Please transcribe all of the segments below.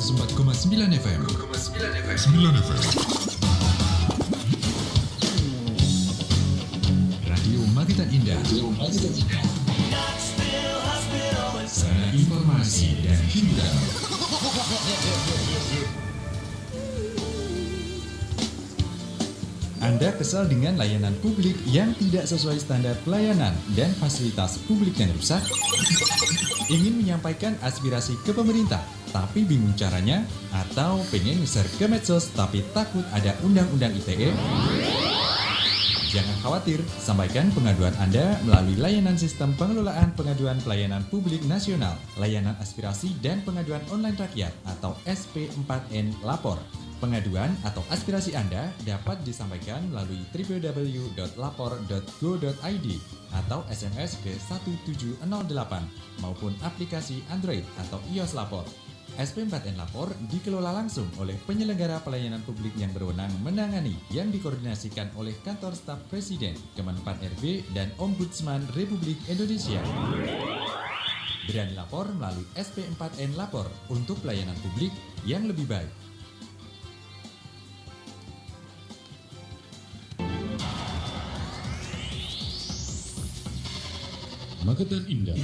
104,9 FM. 9 FM. Radio Magetan Indah. Sarana informasi dan hiburan. Anda kesal dengan layanan publik yang tidak sesuai standar pelayanan dan fasilitas publik yang rusak? Ingin menyampaikan aspirasi ke pemerintah, tapi bingung caranya? Atau pengen nge-share ke medsos tapi takut ada undang-undang ITE? Jangan khawatir, sampaikan pengaduan Anda melalui layanan sistem pengelolaan pengaduan pelayanan publik nasional, layanan aspirasi dan pengaduan online rakyat atau SP4N Lapor. Pengaduan atau aspirasi Anda dapat disampaikan melalui www.lapor.go.id atau SMS ke 1708 maupun aplikasi Android atau iOS Lapor. SP4N Lapor dikelola langsung oleh penyelenggara pelayanan publik yang berwenang menangani yang dikoordinasikan oleh Kantor Staf Presiden, Kemenpan RB, dan Ombudsman Republik Indonesia. Berani lapor melalui SP4N Lapor untuk pelayanan publik yang lebih baik. Magetan Indah.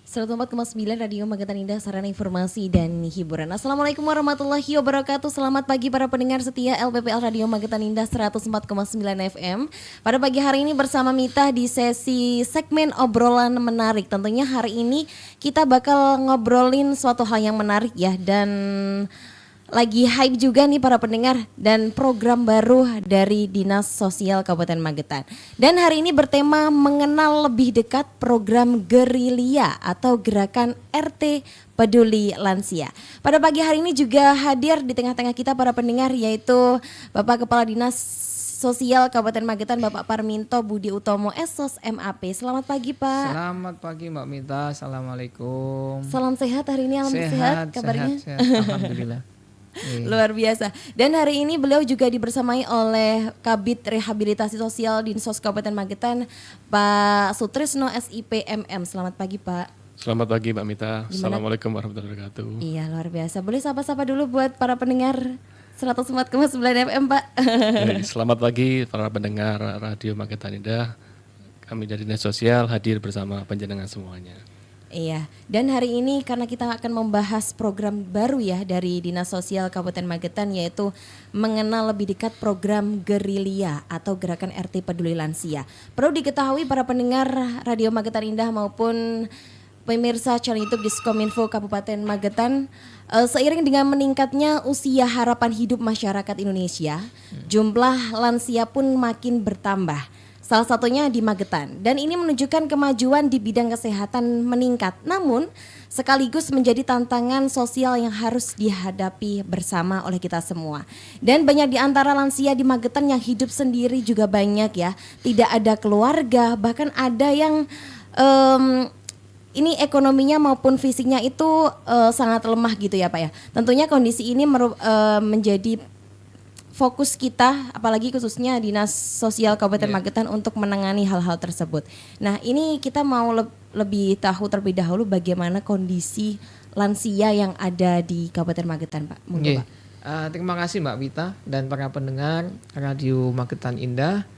104,9 Radio Magetan Indah, sarana informasi dan hiburan. Assalamualaikum warahmatullahi wabarakatuh. Selamat pagi para pendengar setia LPPL Radio Magetan Indah 104,9 FM. Pada pagi hari ini bersama Mita di sesi segmen obrolan menarik. Tentunya hari ini kita bakal ngobrolin suatu hal yang menarik ya, dan lagi hype juga nih para pendengar, dan program baru dari Dinas Sosial Kabupaten Magetan. Dan hari ini bertema mengenal lebih dekat program Gerilya atau Gerakan RT Peduli Lansia. Pada pagi hari ini juga hadir di tengah-tengah kita para pendengar, yaitu Bapak Kepala Dinas Sosial Kabupaten Magetan, Bapak Parminto Budi Utomo SOS MAP. Selamat pagi Pak. Selamat pagi Mbak Mita, Assalamualaikum. Salam sehat hari ini, alhamdulillah sehat kabarnya. Sehat. Alhamdulillah. Luar biasa. Dan hari ini beliau juga dibersamai oleh Kabid Rehabilitasi Sosial Dinsos Kabupaten Magetan, Pak Sutrisno SIP MM. Selamat pagi Pak. Selamat pagi Mbak Mita. Gimana? Assalamualaikum warahmatullahi wabarakatuh. Iya, luar biasa. Boleh sapa-sapa dulu buat para pendengar 104,9 FM Pak. Selamat pagi para pendengar Radio Magetan Indah. Kami dari Dinas Sosial hadir bersama panjenengan semuanya. Iya, dan hari ini karena kita akan membahas program baru ya dari Dinas Sosial Kabupaten Magetan, yaitu mengenal lebih dekat program Gerilya atau Gerakan RT Peduli Lansia. Perlu diketahui para pendengar Radio Magetan Indah maupun pemirsa channel YouTube Diskominfo Kabupaten Magetan, seiring dengan meningkatnya usia harapan hidup masyarakat Indonesia, jumlah lansia pun makin bertambah. Salah satunya di Magetan, dan ini menunjukkan kemajuan di bidang kesehatan meningkat, namun sekaligus menjadi tantangan sosial yang harus dihadapi bersama oleh kita semua. Dan banyak di antara lansia di Magetan yang hidup sendiri juga banyak ya, tidak ada keluarga, bahkan ada yang ini ekonominya maupun fisiknya itu sangat lemah gitu ya Pak ya. Tentunya kondisi ini menjadi fokus kita, apalagi khususnya Dinas Sosial Kabupaten Magetan untuk menangani hal-hal tersebut. Nah, ini kita mau lebih tahu terlebih dahulu bagaimana kondisi lansia yang ada di Kabupaten Magetan, Pak. Monggo, Pak. Terima kasih Mbak Mita dan para pendengar Radio Magetan Indah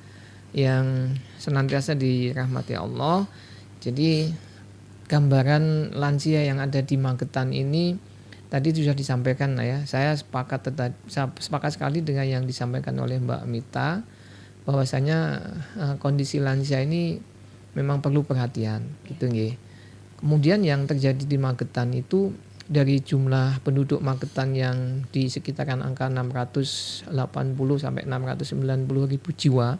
yang senantiasa dirahmati Allah. Jadi gambaran lansia yang ada di Magetan ini tadi sudah disampaikan ya. Saya sepakat sekali dengan yang disampaikan oleh Mbak Mita, bahwasanya kondisi lansia ini memang perlu perhatian gitu nggih. Kemudian yang terjadi di Magetan itu, dari jumlah penduduk Magetan yang di sekitaran angka 680 sampai 690 ribu jiwa,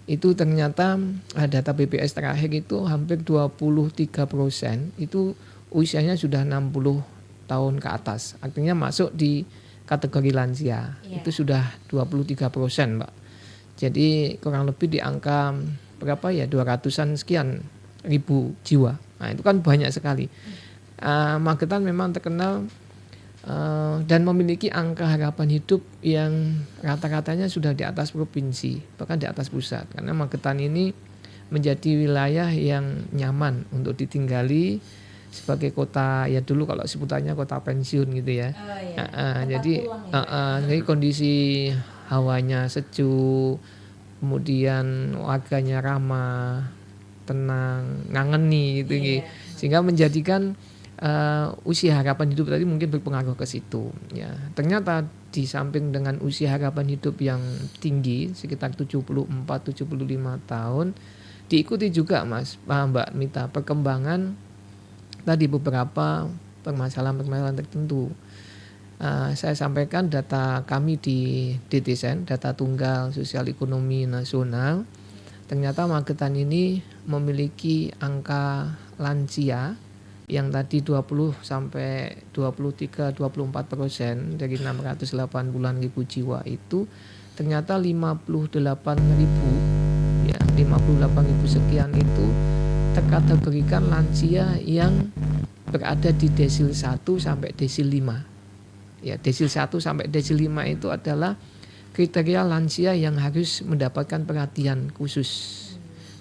itu ternyata data BPS terakhir itu hampir 23% itu usianya sudah 60 tahun ke atas, artinya masuk di kategori lansia. Itu sudah 23%, Mbak. Jadi kurang lebih di angka berapa ya, 200-an sekian ribu jiwa. Nah, itu kan banyak sekali. Magetan memang terkenal dan memiliki angka harapan hidup yang rata-ratanya sudah di atas provinsi, bahkan di atas pusat. Karena Magetan ini menjadi wilayah yang nyaman untuk ditinggali sebagai kota, ya dulu kalau sebutannya kota pensiun gitu ya. Jadi kondisi hawanya sejuk, kemudian warganya ramah, tenang, ngangeni gitu sehingga menjadikan usia harapan hidup tadi mungkin berpengaruh ke situ ya. Ternyata di samping dengan usia harapan hidup yang tinggi sekitar 74-75 tahun, diikuti juga Mbak Mita perkembangan tadi beberapa permasalahan-permasalahan tertentu. Saya sampaikan data kami di DTSN, data tunggal sosial ekonomi nasional. Ternyata Magetan ini memiliki angka lansia yang tadi 20 sampai 23-24% dari 608.000 jiwa itu ternyata 58.000 ya, 58.000 sekian itu terkategorikan lansia yang berada di desil 1 sampai desil 5. Ya, desil 1 sampai desil 5 itu adalah kriteria lansia yang harus mendapatkan perhatian khusus.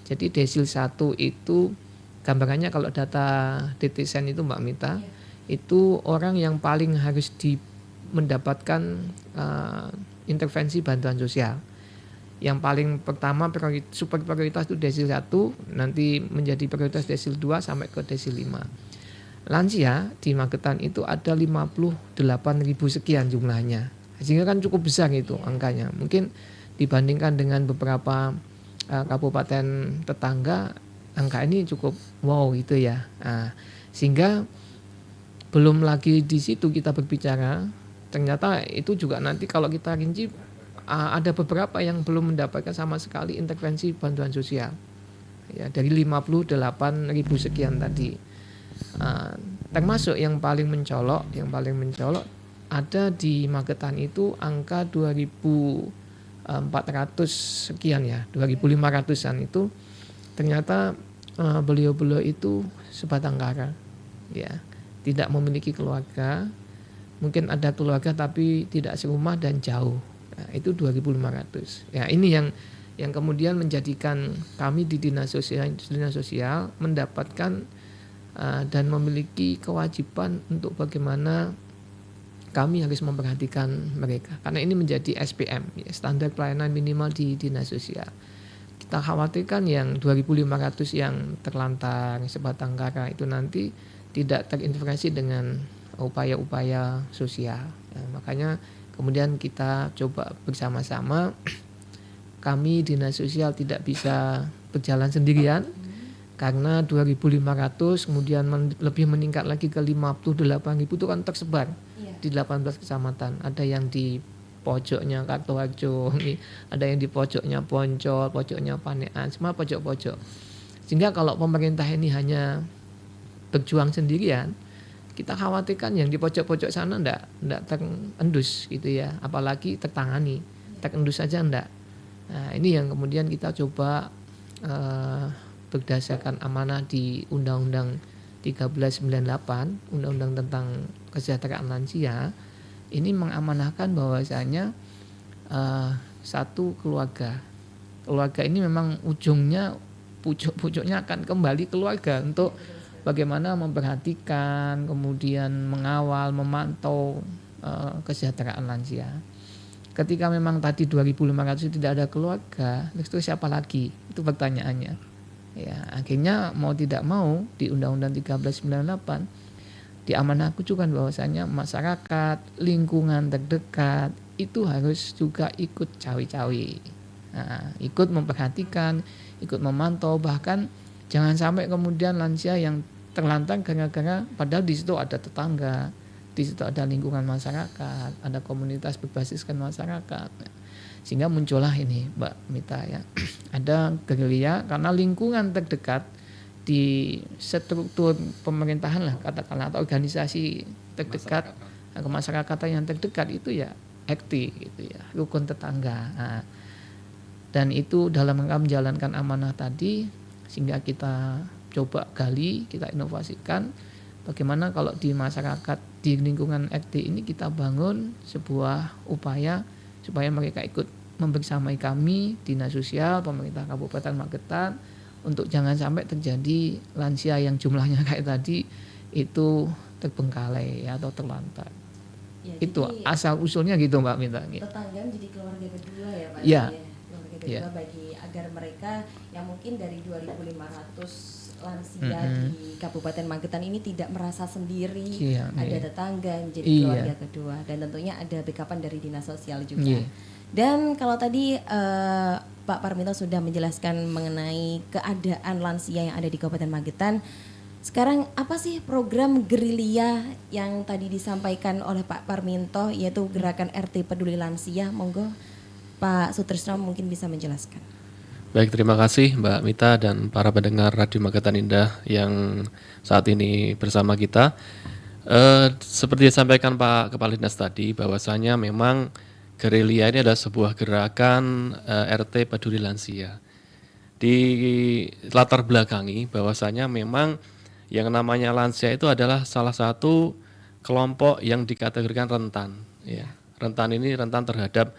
Jadi desil 1 itu gambarannya kalau data DTSN itu Mbak Mita, itu orang yang paling harus mendapatkan intervensi bantuan sosial. Yang paling pertama super prioritas itu desil 1, nanti menjadi prioritas desil 2 sampai ke desil 5. Lansia di Magetan itu ada 58.000 sekian jumlahnya. Sehingga kan cukup besar itu angkanya. Mungkin dibandingkan dengan beberapa kabupaten tetangga, angka ini cukup wow gitu ya. Sehingga belum lagi di situ kita berbicara, ternyata itu juga nanti kalau kita rinci ada beberapa yang belum mendapatkan sama sekali intervensi bantuan sosial. Ya, dari 58.000 sekian tadi. Termasuk yang paling mencolok ada di Magetan itu angka 2.400 sekian ya, 2.500-an itu ternyata beliau-beliau itu sebatang kara, ya, tidak memiliki keluarga, mungkin ada keluarga tapi tidak serumah dan jauh. Nah, itu 2.500. Ya, ini yang kemudian menjadikan kami di dinas sosial mendapatkan dan memiliki kewajiban untuk bagaimana kami harus memperhatikan mereka, karena ini menjadi SPM, ya, standar pelayanan minimal di dinas sosial. Kita khawatirkan yang 2.500 yang terlantar sebatang kara itu nanti tidak terintegrasi dengan upaya-upaya sosial. Makanya kemudian kita coba bersama-sama, kami dinas sosial tidak bisa berjalan sendirian, karena 2.500 kemudian lebih meningkat lagi ke 58.000 itu kan tersebar di 18 kecamatan. Ada yang di pojoknya Kartoharjo, ada yang di pojoknya Poncol, pojoknya Panean, semua pojok-pojok. Sehingga kalau pemerintah ini hanya berjuang sendirian, kita khawatirkan yang di pojok-pojok sana enggak terendus gitu ya, apalagi tertangani, terendus saja enggak. Nah, ini yang kemudian kita coba berdasarkan amanah di Undang-Undang 1398, Undang-Undang tentang Kesejahteraan Lansia, ini mengamanahkan bahwasanya satu keluarga ini memang pucuknya akan kembali keluarga untuk bagaimana memperhatikan, kemudian mengawal, memantau kesejahteraan lansia. Ketika memang tadi 2.500 tidak ada keluarga, terus siapa lagi? Itu pertanyaannya. Ya, akhirnya mau tidak mau di Undang-Undang 1398 diamanahkan juga bahwasanya masyarakat, lingkungan terdekat itu harus juga ikut cawi-cawi, ikut memperhatikan, ikut memantau, bahkan jangan sampai kemudian lansia yang terlantar gara-gara padahal di situ ada tetangga, di situ ada lingkungan masyarakat, ada komunitas berbasiskan masyarakat. Sehingga muncullah ini Mbak Mita ya, ada gerilya karena lingkungan terdekat di struktur pemerintahan lah katakanlah, atau organisasi terdekat, kemasyarakatan yang terdekat itu ya ekti gitu ya, rukun tetangga. Dan itu dalam rangka menjalankan amanah tadi, sehingga kita coba gali, kita inovasikan bagaimana kalau di masyarakat, di lingkungan ekti ini kita bangun sebuah upaya supaya mereka ikut membersamai kami, dinas sosial, pemerintah Kabupaten Magetan, untuk jangan sampai terjadi lansia yang jumlahnya kayak tadi itu terbengkalai atau terlantar. Ya, Itu jadi asal usulnya gitu Mbak Mita. tetangga menjadi keluarga kedua ya Pak. Iya. Keluarga kedua Iya. bagi agar mereka yang mungkin dari 2.500 lansia di Kabupaten Magetan ini tidak merasa sendiri, Iya, ada iya. tetangga yang menjadi Iya. keluarga kedua, dan tentunya ada backupan dari dinas sosial juga. Iya. Dan kalau tadi Pak Parminto sudah menjelaskan mengenai keadaan lansia yang ada di Kabupaten Magetan, sekarang apa sih program gerilya yang tadi disampaikan oleh Pak Parminto, yaitu gerakan RT Peduli Lansia? Monggo Pak Sutrisno mungkin bisa menjelaskan. Baik, terima kasih Mbak Mita dan para pendengar Radio Magetan Indah yang saat ini bersama kita. Seperti disampaikan Pak Kepala Dinas tadi, bahwasanya memang gerilya ini adalah sebuah gerakan RT Peduli Lansia. Di latar belakangi bahwasanya memang yang namanya lansia itu adalah salah satu kelompok yang dikategorikan rentan. Ya. Rentan ini rentan terhadap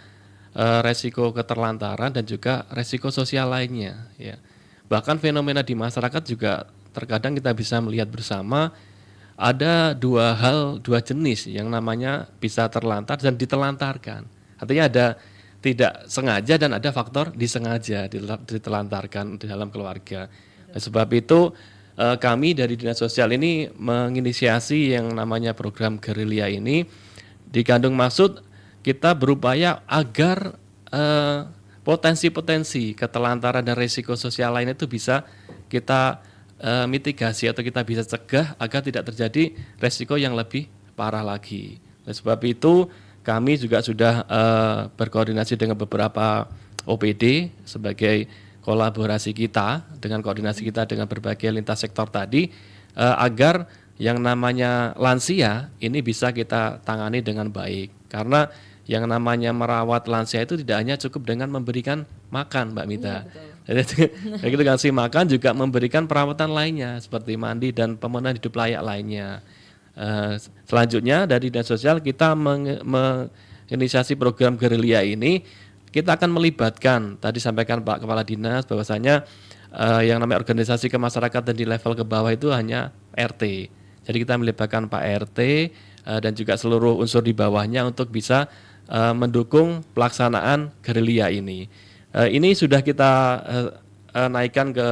resiko keterlantaran dan juga resiko sosial lainnya. Ya. Bahkan fenomena di masyarakat juga terkadang kita bisa melihat bersama ada dua jenis yang namanya bisa terlantar dan ditelantarkan. Artinya ada tidak sengaja dan ada faktor disengaja ditelantarkan di dalam keluarga. Nah, sebab itu kami dari Dinas Sosial ini menginisiasi yang namanya program gerilya ini, dikandung maksud kita berupaya agar potensi-potensi ketelantaran dan risiko sosial lain itu bisa kita mitigasi atau kita bisa cegah agar tidak terjadi risiko yang lebih parah lagi. Oleh sebab itu kami juga sudah berkoordinasi dengan beberapa OPD sebagai kolaborasi kita dengan koordinasi kita dengan berbagai lintas sektor tadi agar yang namanya lansia ini bisa kita tangani dengan baik. Karena yang namanya merawat lansia itu tidak hanya cukup dengan memberikan makan, Mbak Mita. Jadi kita kasih makan juga memberikan perawatan lainnya seperti mandi dan pemenuhan hidup layak lainnya. Selanjutnya dari Dinas Sosial kita menginisiasi program gerilya ini, kita akan melibatkan, tadi sampaikan Pak Kepala Dinas bahwasanya yang namanya organisasi kemasyarakatan di level ke bawah itu hanya RT. Jadi kita melibatkan Pak RT dan juga seluruh unsur di bawahnya untuk bisa mendukung pelaksanaan gerilya ini. Ini sudah kita naikkan ke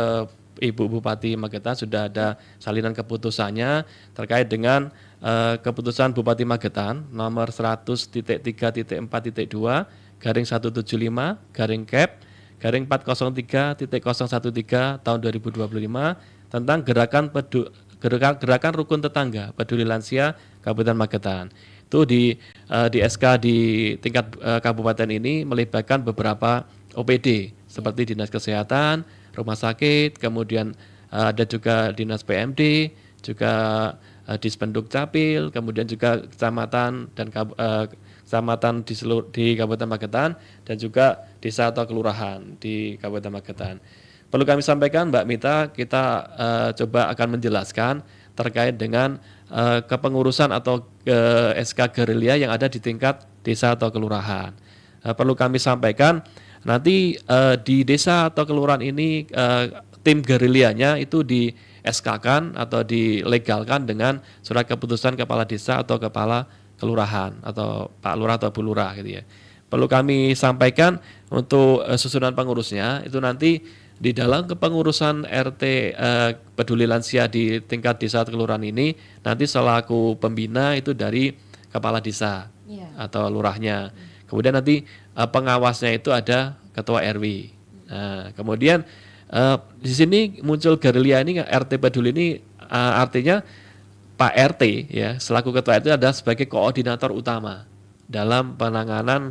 Ibu Bupati Magetan, sudah ada salinan keputusannya terkait dengan keputusan Bupati Magetan nomor 100.3.4.2 garing 175 garing Cap garing 403.013 tahun 2025 tentang gerakan rukun tetangga peduli lansia Kabupaten Magetan. Itu di SK di tingkat kabupaten ini melibatkan beberapa OPD seperti Dinas Kesehatan, Rumah Sakit, kemudian ada juga Dinas PMD, juga Dispenduk Capil, kemudian juga kecamatan dan kecamatan di Kabupaten Magetan dan juga desa atau kelurahan di Kabupaten Magetan. Perlu kami sampaikan Mbak Mita, kita coba akan menjelaskan terkait dengan kepengurusan atau SK gerilya yang ada di tingkat desa atau kelurahan. Perlu kami sampaikan nanti di desa atau kelurahan ini tim gerilyanya itu di SK-kan atau dilegalkan dengan surat keputusan kepala desa atau kepala kelurahan atau Pak Lurah atau Bu Lurah gitu ya. Perlu kami sampaikan untuk susunan pengurusnya itu nanti di dalam kepengurusan RT peduli lansia di tingkat desa atau kelurahan ini nanti selaku pembina itu dari kepala desa atau lurahnya. Kemudian nanti pengawasnya itu ada ketua RW. Nah, kemudian di sini muncul gerilya ini RT peduli ini artinya Pak RT ya selaku ketua RT adalah sebagai koordinator utama dalam penanganan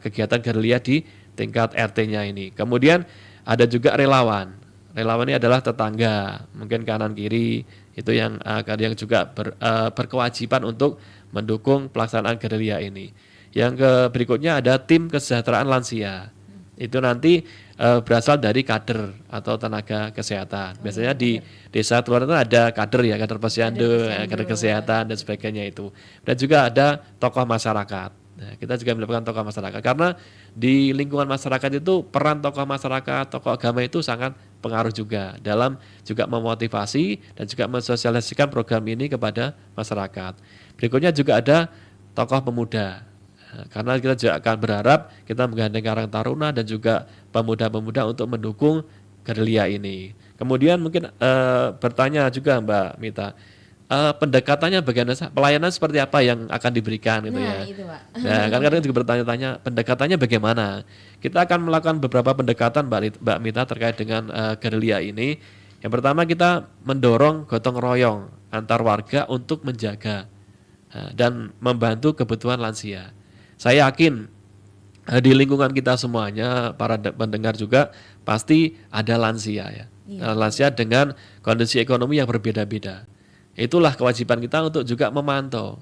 kegiatan gerilya di tingkat RT-nya ini. Kemudian ada juga relawan. Relawan ini adalah tetangga, mungkin kanan kiri itu yang juga berkewajiban untuk mendukung pelaksanaan gerilya ini. Yang berikutnya ada tim kesejahteraan lansia. Itu nanti berasal dari kader atau tenaga kesehatan. Biasanya di desa luar itu ada kader ya, kader posyandu, kader kesehatan dan sebagainya itu. Dan juga ada tokoh masyarakat. Nah, kita juga melibatkan tokoh masyarakat karena di lingkungan masyarakat itu peran tokoh masyarakat, tokoh agama itu sangat berpengaruh juga dalam juga memotivasi dan juga mensosialisasikan program ini kepada masyarakat. Berikutnya juga ada tokoh pemuda. Karena kita juga akan berharap kita menggandeng Karang Taruna dan juga pemuda-pemuda untuk mendukung gerilya ini. Kemudian mungkin bertanya juga Mbak Mita, pendekatannya bagaimana, pelayanan seperti apa yang akan diberikan gitu Nah, ya. itu Pak. Nah, kadang-kadang juga bertanya-tanya pendekatannya bagaimana. Kita akan melakukan beberapa pendekatan Mbak Mita terkait dengan gerilya ini. Yang pertama kita mendorong gotong royong antar warga untuk menjaga dan membantu kebutuhan lansia. Saya yakin di lingkungan kita semuanya, para pendengar juga pasti ada lansia ya. Lansia dengan kondisi ekonomi yang berbeda-beda. Itulah kewajiban kita untuk juga memantau.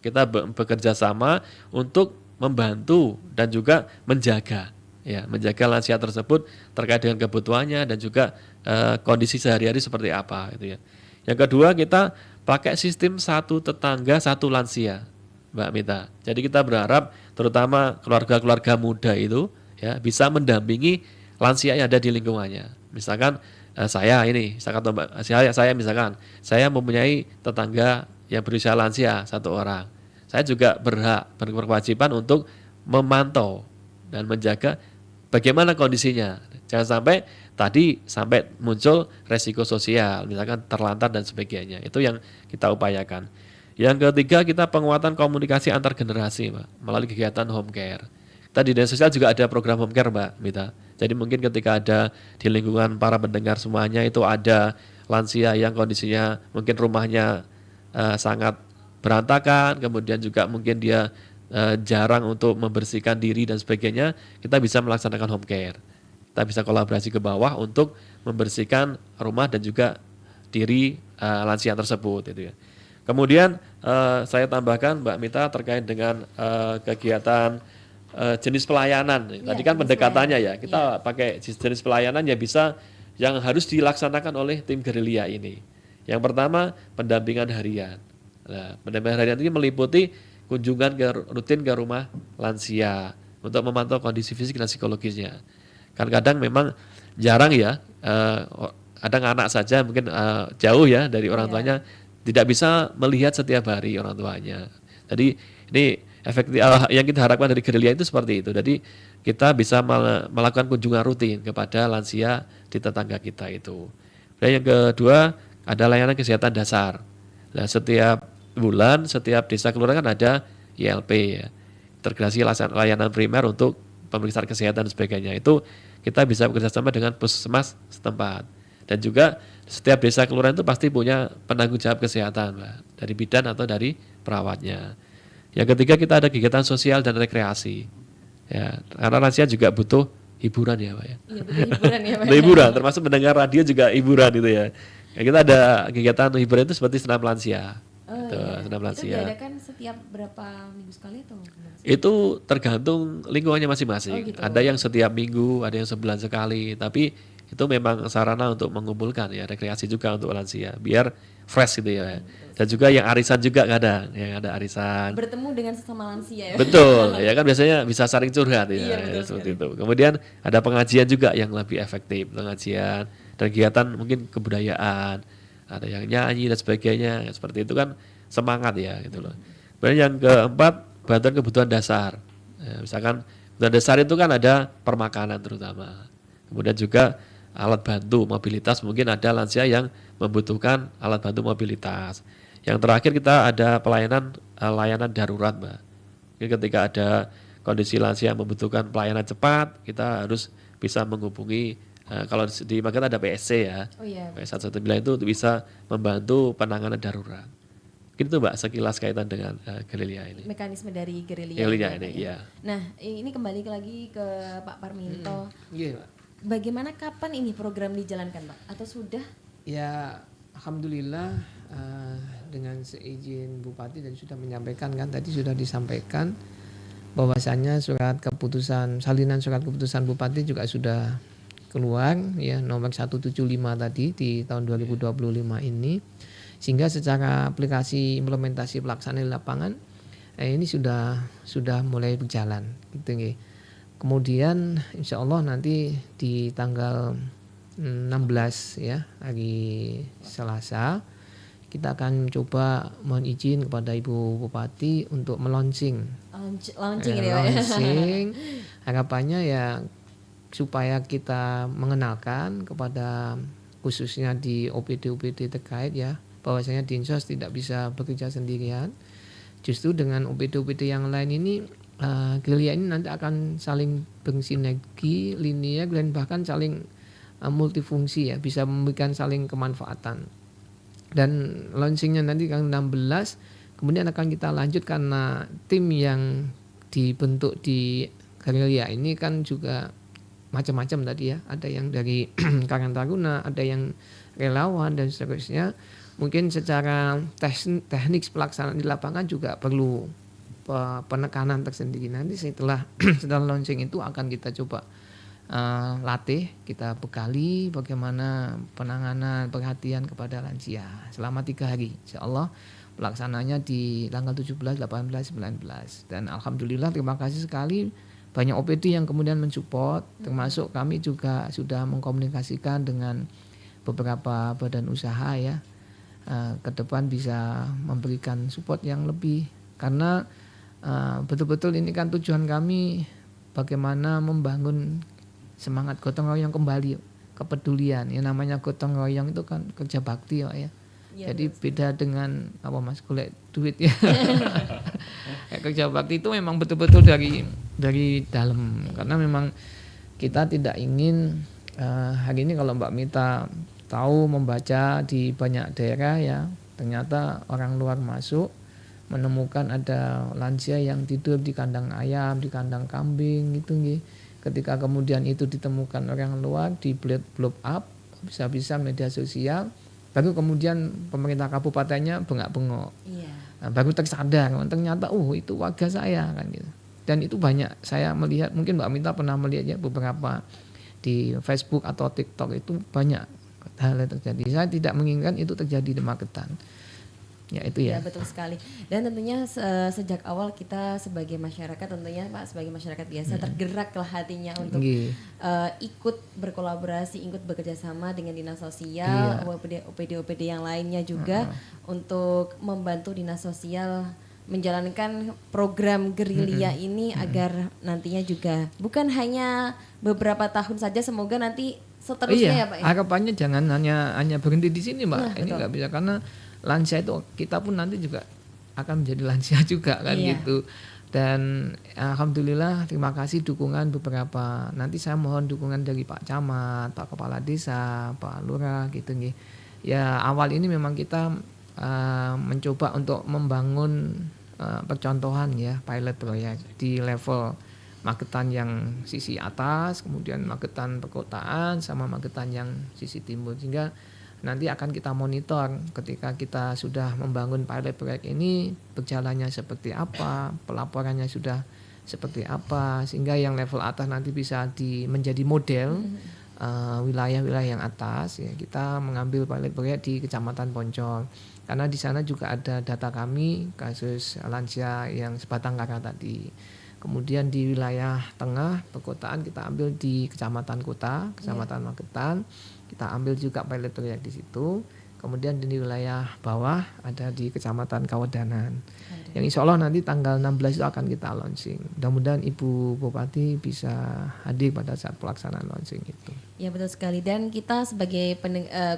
Kita bekerja sama untuk membantu dan juga menjaga lansia tersebut terkait dengan kebutuhannya dan juga kondisi sehari-hari seperti apa gitu ya. Yang kedua, kita pakai sistem satu tetangga satu lansia, Mbak Mita. Jadi kita berharap terutama keluarga-keluarga muda itu ya bisa mendampingi lansia yang ada di lingkungannya. Misalkan saya misalkan saya mempunyai tetangga yang berusia lansia satu orang. Saya juga berkewajiban untuk memantau dan menjaga bagaimana kondisinya. Jangan sampai muncul resiko sosial, misalkan terlantar dan sebagainya. Itu yang kita upayakan. Yang ketiga, kita penguatan komunikasi antar generasi, Mbak, melalui kegiatan home care. Kita di dinas sosial juga ada program home care, Mbak Mita. Jadi mungkin ketika ada di lingkungan para pendengar semuanya itu ada lansia yang kondisinya mungkin rumahnya sangat berantakan, kemudian juga mungkin dia jarang untuk membersihkan diri dan sebagainya, kita bisa melaksanakan home care. Kita bisa kolaborasi ke bawah untuk membersihkan rumah dan juga diri lansia tersebut, gitu ya. Kemudian saya tambahkan Mbak Mita terkait dengan kegiatan jenis pelayanan. Tadi kan pendekatannya ya, kita pakai jenis pelayanan yang harus dilaksanakan oleh tim gerilya ini. Yang pertama, pendampingan harian. Nah, pendampingan harian ini meliputi kunjungan rutin ke rumah lansia untuk memantau kondisi fisik dan psikologisnya. Kadang-kadang memang jarang ya, kadang anak saja mungkin jauh ya dari orang tuanya, tidak bisa melihat setiap hari orang tuanya. Jadi ini efektif yang kita harapkan dari gerilya itu seperti itu. Jadi kita bisa melakukan kunjungan rutin kepada lansia di tetangga kita itu. Dan yang kedua ada layanan kesehatan dasar. Nah, setiap bulan setiap desa kelurahan kan ada ILP ya, integrasi layanan primer untuk pemeriksaan kesehatan dan sebagainya. Itu kita bisa bekerjasama dengan puskesmas setempat. Dan juga setiap desa kelurahan itu pasti punya penanggung jawab kesehatan, Mbak, dari bidan atau dari perawatnya. Yang ketiga, kita ada kegiatan sosial dan rekreasi. Ya, karena lansia juga butuh hiburan ya, Pak ya. Iya, butuh hiburan ya, Pak. Hiburan, termasuk mendengar radio juga hiburan gitu ya. Ya, kita ada kegiatan hiburan itu seperti senam lansia. Senam lansia. Itu diadakan setiap berapa minggu sekali atau? Itu tergantung lingkungannya masing-masing. Gitu. Ada yang setiap minggu, ada yang sebulan sekali. Tapi itu memang sarana untuk mengumpulkan ya, rekreasi juga untuk lansia biar fresh gitu ya. Dan juga yang arisan juga kadang, yang ada arisan. Bertemu dengan sesama lansia ya. Betul, ya kan biasanya bisa saling curhat ya, Iya, seperti itu. Kemudian ada pengajian juga yang lebih efektif, pengajian dan kegiatan mungkin kebudayaan, ada yang nyanyi dan sebagainya, seperti itu kan semangat ya gitu loh. Kemudian yang keempat, bantuan kebutuhan dasar. Ya, misalkan kebutuhan dasar itu kan ada permakanan terutama. Kemudian juga alat bantu mobilitas, mungkin ada lansia yang membutuhkan alat bantu mobilitas. Yang terakhir kita ada layanan darurat, Mbak. Jadi ketika ada kondisi lansia yang membutuhkan pelayanan cepat, kita harus bisa menghubungi kalau di Magetan ada PSC ya. Oh iya. PS119 itu bisa membantu penanganan darurat. Itu Mbak sekilas kaitan dengan gerilya ini. Mekanisme dari gerilya ini ya. Nah, ini kembali lagi ke Pak Parminto. Iya, Pak. Bagaimana, kapan ini program dijalankan, Pak? Atau sudah? Ya, alhamdulillah dengan seizin Bupati dan sudah menyampaikan kan, tadi sudah disampaikan bahwasannya salinan surat keputusan Bupati juga sudah keluar ya, nomor 175 tadi di tahun 2025 ini, sehingga secara aplikasi implementasi pelaksanaan di lapangan ini sudah mulai berjalan gitu nggih. Kemudian insya Allah nanti di tanggal 16 ya, hari Selasa. Kita akan coba mohon izin kepada Ibu Bupati untuk melaunching. Launching gitu ya, Pak. Launching. Harapannya ya supaya kita mengenalkan kepada khususnya di OPD-OPD terkait ya, bahwasanya Dinsos tidak bisa bekerja sendirian. Justru dengan OPD-OPD yang lain ini gerilya ini nanti akan saling bersinergi, linear dan bahkan saling multifungsi ya, bisa memberikan saling kemanfaatan. Dan launchingnya nanti kan 16, kemudian akan kita lanjut karena tim yang dibentuk di gerilya ini kan juga macam-macam tadi ya, ada yang dari Karang Taruna, ada yang relawan dan seterusnya. Mungkin secara teknik pelaksanaan di lapangan juga perlu penekanan tersendiri. Nanti setelah launching itu akan kita coba latih, kita bekali bagaimana penanganan perhatian kepada lansia selama 3 hari. Insya Allah pelaksananya di tanggal 17, 18, 19. Dan alhamdulillah terima kasih sekali banyak OPD yang kemudian mensupport, termasuk kami juga sudah mengkomunikasikan dengan beberapa badan usaha ya, ke depan bisa memberikan support yang lebih, karena betul-betul ini kan tujuan kami bagaimana membangun semangat gotong royong kembali, kepedulian. Yang namanya gotong royong itu kan kerja bakti ya. Jadi beda dengan apa Mas, golek duit ya. Kerja bakti itu memang betul-betul dari dalam, karena memang kita tidak ingin hari ini kalau Mbak Mita tahu membaca di banyak daerah ya, ternyata orang luar masuk menemukan ada lansia yang tidur di kandang ayam, di kandang kambing gitu nggih. Ketika kemudian itu ditemukan orang luar, di blow up, bisa-bisa media sosial, baru kemudian pemerintah kabupatennya bengak-bengok. Iya. Nah, baru tersadar, ternyata itu warga saya kan gitu. Dan itu banyak saya melihat, mungkin Mbak Mita pernah melihat ya beberapa di Facebook atau TikTok itu banyak hal yang terjadi. Saya tidak menginginkan itu terjadi di Magetan. Ya itu ya. Ya betul sekali. Dan tentunya sejak awal kita sebagai masyarakat, tentunya Pak sebagai masyarakat biasa tergeraklah hatinya untuk ikut berkolaborasi, ikut bekerja sama dengan dinas sosial, OPD yang lainnya juga untuk membantu dinas sosial menjalankan program gerilya ini agar nantinya juga bukan hanya beberapa tahun saja, semoga nanti seterusnya ya Pak. Harapannya jangan hanya berhenti di sini Mbak. Nah, ini betul. nggak bisa, karena lansia itu kita pun nanti juga akan menjadi lansia juga kan gitu. Dan alhamdulillah terima kasih dukungan beberapa. Nanti saya mohon dukungan dari Pak Camat, Pak Kepala Desa, Pak Lurah gitu nih. Ya awal ini memang kita mencoba untuk membangun percontohan ya, pilot proyek di level Magetan yang sisi atas, kemudian Magetan perkotaan sama Magetan yang sisi timur, sehingga nanti akan kita monitor ketika kita sudah membangun pilot proyek ini berjalannya seperti apa, pelaporannya sudah seperti apa, sehingga yang level atas nanti bisa menjadi model wilayah-wilayah yang atas ya. Kita mengambil pilot proyek di Kecamatan Poncol karena di sana juga ada data kami kasus lansia yang sebatang kara tadi. Kemudian di wilayah tengah perkotaan kita ambil di Kecamatan Kota, Kecamatan Magetan. Kita ambil juga pilot proyek di situ. Kemudian di wilayah bawah ada di Kecamatan Kawedanan. Yang insya Allah nanti tanggal 16 itu akan kita launching. Mudah-mudahan Ibu Bupati bisa hadir pada saat pelaksanaan launching itu. Ya betul sekali, dan kita sebagai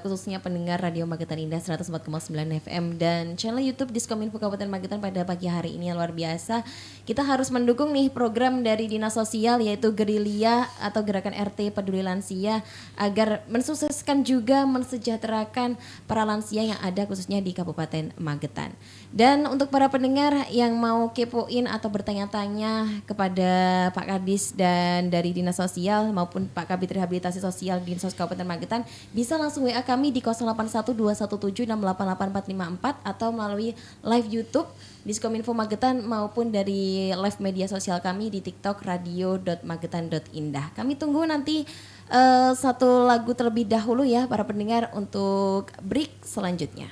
khususnya pendengar Radio Magetan Indah 104,9 FM dan channel YouTube Diskominfo Kabupaten Magetan pada pagi hari ini yang luar biasa. Kita harus mendukung nih program dari Dinas Sosial yaitu Gerilya atau Gerakan RT Peduli Lansia agar mensukseskan juga mensejahterakan para lansia yang ada khususnya di Kabupaten Magetan. Dan untuk para pendengar yang mau kepoin atau bertanya-tanya kepada Pak Kadis dan dari Dinas Sosial maupun Pak Kabid Rehabilitasi Sosial Dinsos Kabupaten Magetan, bisa langsung WA kami di 081217688454 atau melalui live YouTube Diskominfo Magetan maupun dari live media sosial kami di TikTok radio.magetan.indah. Kami tunggu nanti satu lagu terlebih dahulu ya para pendengar untuk break selanjutnya.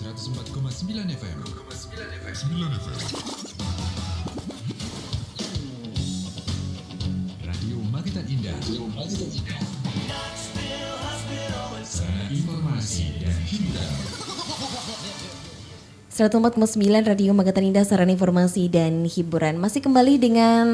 104,9 FM. Radio Magetan Indah. Sarana informasi dan hiburan. 104,9 Radio Magetan Indah, sarana informasi dan hiburan. Masih kembali dengan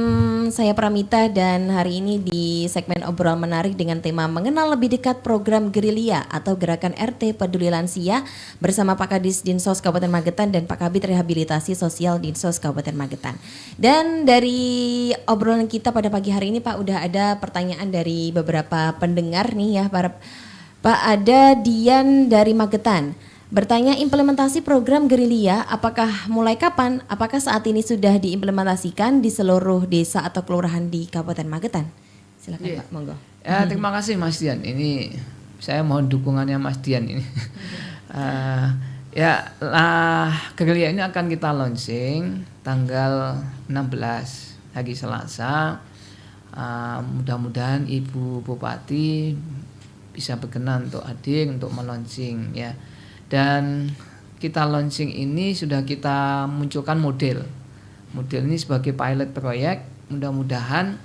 saya Pramita, dan hari ini di segmen obrolan menarik dengan tema mengenal lebih dekat program Gerilya atau Gerakan RT Peduli Lansia bersama Pak Kadis Dinsos Kabupaten Magetan dan Pak Kabid Rehabilitasi Sosial Dinsos Kabupaten Magetan. Dan dari obrolan kita pada pagi hari ini Pak, udah ada pertanyaan dari beberapa pendengar nih ya Pak. Ada Dian dari Magetan bertanya, implementasi program Gerilya apakah mulai kapan? Apakah saat ini sudah diimplementasikan di seluruh desa atau kelurahan di Kabupaten Magetan? Silakan Pak, monggo. Terima kasih Mas Dian. Ini saya mohon dukungannya Mas Dian ini. Gerilya ini akan kita launching tanggal 16 hari Selasa. Mudah-mudahan Ibu Bupati bisa berkenan untuk hadir untuk melaunching ya. Dan kita launching ini sudah kita munculkan model ini sebagai pilot proyek. Mudah-mudahan